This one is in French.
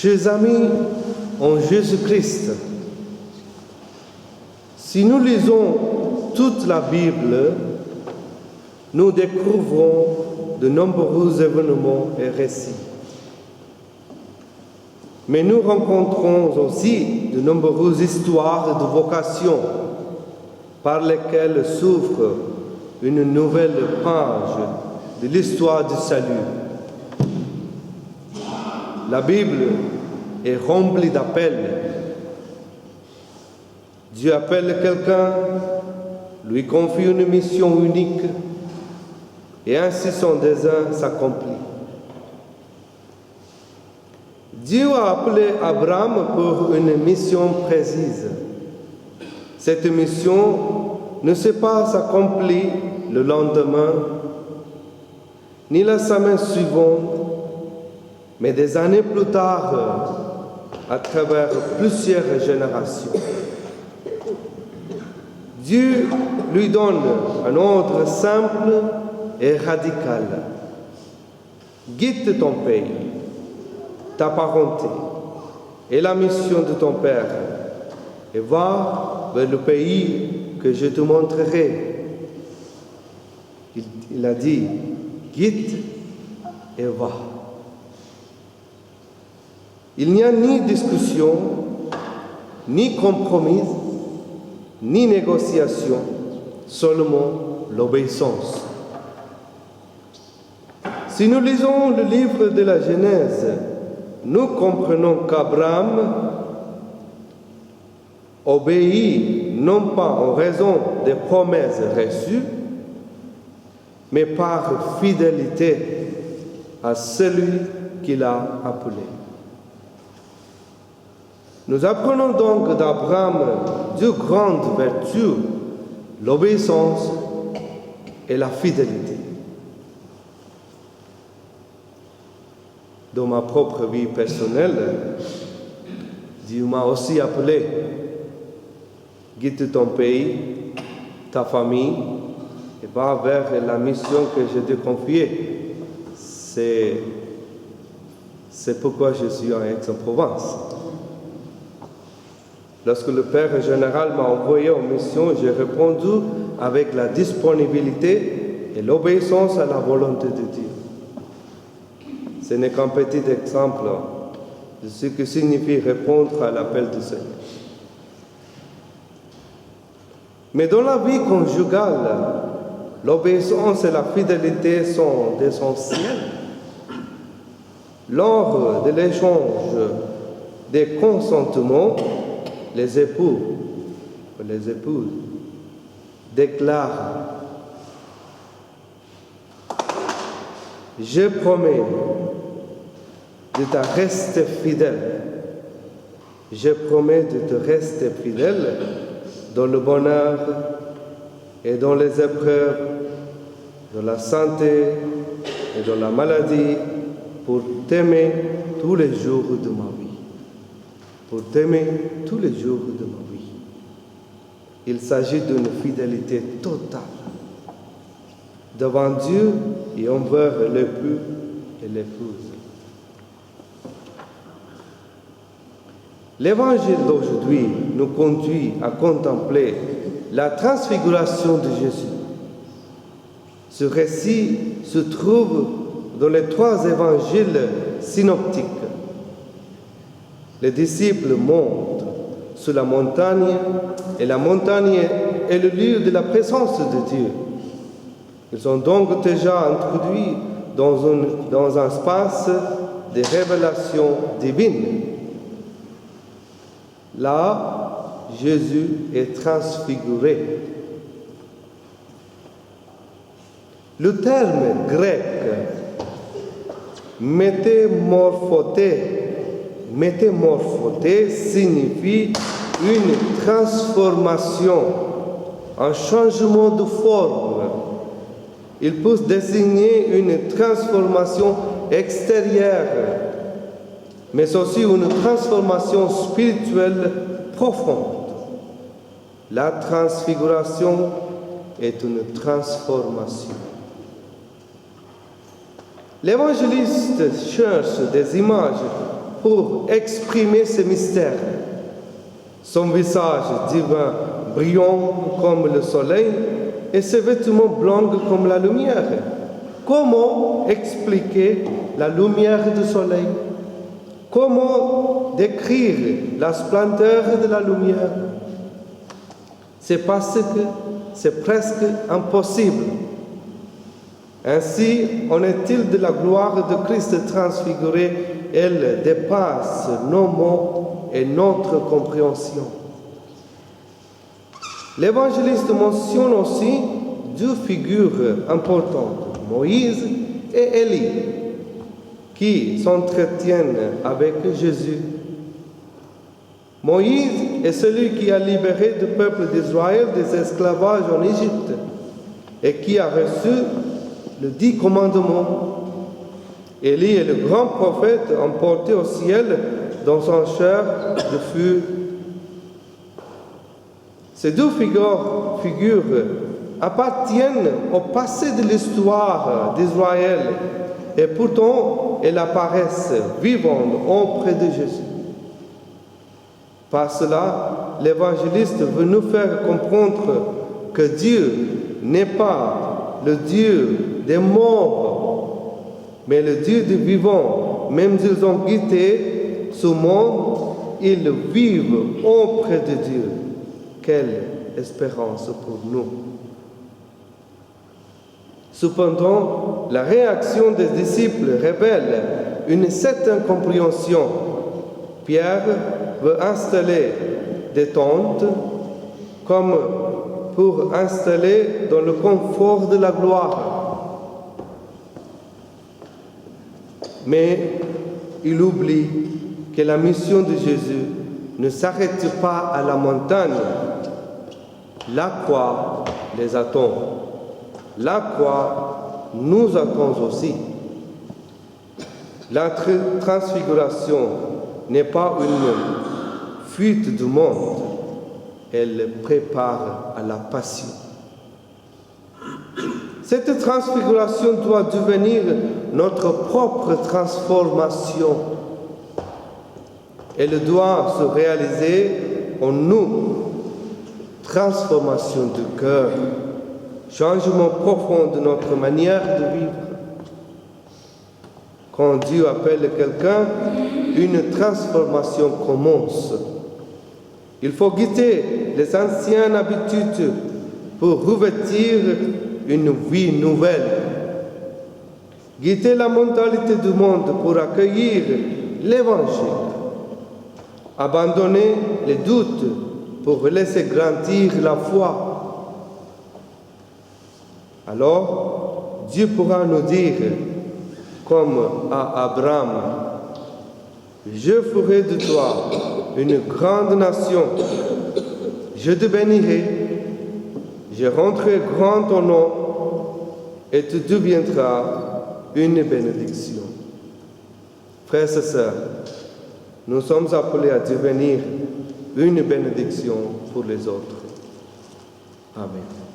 Chers amis en Jésus-Christ, si nous lisons toute la Bible, nous découvrons de nombreux événements et récits. Mais nous rencontrons aussi de nombreuses histoires de vocation par lesquelles s'ouvre une nouvelle page de l'histoire du salut. La Bible est remplie d'appels. Dieu appelle quelqu'un, lui confie une mission unique, et ainsi son désir s'accomplit. Dieu a appelé Abraham pour une mission précise. Cette mission ne s'est pas accomplie le lendemain, ni la semaine suivante, mais des années plus tard, à travers plusieurs générations. Dieu lui donne un ordre simple et radical. Quitte ton pays, ta parenté et la mission de ton père, et va vers le pays que je te montrerai. Il a dit, quitte et va. Il n'y a ni discussion, ni compromis, ni négociation, seulement l'obéissance. Si nous lisons le livre de la Genèse, nous comprenons qu'Abraham obéit non pas en raison des promesses reçues, mais par fidélité à celui qu'il a appelé. Nous apprenons donc d'Abraham deux grandes vertus, l'obéissance et la fidélité. Dans ma propre vie personnelle, Dieu m'a aussi appelé. Quitte ton pays, ta famille, et va vers la mission que je t'ai confiée. C'est pourquoi je suis en Aix-en-Provence. Lorsque le Père général m'a envoyé en mission, j'ai répondu avec la disponibilité et l'obéissance à la volonté de Dieu. Ce n'est qu'un petit exemple de ce que signifie répondre à l'appel du Seigneur. Mais dans la vie conjugale, l'obéissance et la fidélité sont essentielles. Lors de l'échange des consentements, les époux ou les épouses déclarent « Je promets de te rester fidèle. Je promets de te rester fidèle dans le bonheur et dans les épreuves, dans la santé et dans la maladie, pour t'aimer tous les jours de ma vie. Pour t'aimer tous les jours de ma vie. » Il s'agit d'une fidélité totale devant Dieu et envers l'époux et l'épouse. L'évangile d'aujourd'hui nous conduit à contempler la transfiguration de Jésus. Ce récit se trouve dans les trois évangiles synoptiques. Les disciples montent sur la montagne, et la montagne est le lieu de la présence de Dieu. Ils sont donc déjà introduits dans un espace de révélation divine. Là, Jésus est transfiguré. Le terme grec métamorphosé signifie une transformation, un changement de forme. Il peut désigner une transformation extérieure, mais aussi une transformation spirituelle profonde. La transfiguration est une transformation. L'évangéliste cherche des images pour exprimer ce mystère. Son visage divin brillant comme le soleil et ses vêtements blancs comme la lumière. Comment expliquer la lumière du soleil? Comment décrire la splendeur de la lumière? C'est parce que c'est presque impossible. Ainsi en est-il de la gloire de Christ transfiguré, elle dépasse nos mots et notre compréhension. L'évangéliste mentionne aussi deux figures importantes, Moïse et Élie, qui s'entretiennent avec Jésus. Moïse est celui qui a libéré le peuple d'Israël des esclavages en Égypte et qui a reçu les 10 commandements. Élie est le grand prophète emporté au ciel dans son chair de feu. Ces deux figures appartiennent au passé de l'histoire d'Israël et pourtant elles apparaissent vivantes auprès de Jésus. Par cela, l'évangéliste veut nous faire comprendre que Dieu n'est pas le Dieu des morts, mais le Dieu des vivants. Même s'ils ont quitté ce monde, ils vivent auprès de Dieu. Quelle espérance pour nous! Cependant, la réaction des disciples révèle une certaine compréhension. Pierre veut installer des tentes comme pour installer dans le confort de la gloire. Mais il oublie que la mission de Jésus ne s'arrête pas à la montagne. La croix les attend. La croix nous attend aussi. La transfiguration n'est pas une fuite du monde, elle prépare à la passion. Cette transfiguration doit devenir notre propre transformation. Elle doit se réaliser en nous. Transformation du cœur, changement profond de notre manière de vivre. Quand Dieu appelle quelqu'un, une transformation commence. Il faut quitter les anciennes habitudes pour revêtir une vie nouvelle. Quitter la mentalité du monde pour accueillir l'Évangile. Abandonner les doutes pour laisser grandir la foi. Alors, Dieu pourra nous dire, comme à Abraham, « Je ferai de toi une grande nation, je te bénirai, je rendrai grand ton nom, et tu deviendras une bénédiction. » Frères et sœurs, nous sommes appelés à devenir une bénédiction pour les autres. Amen.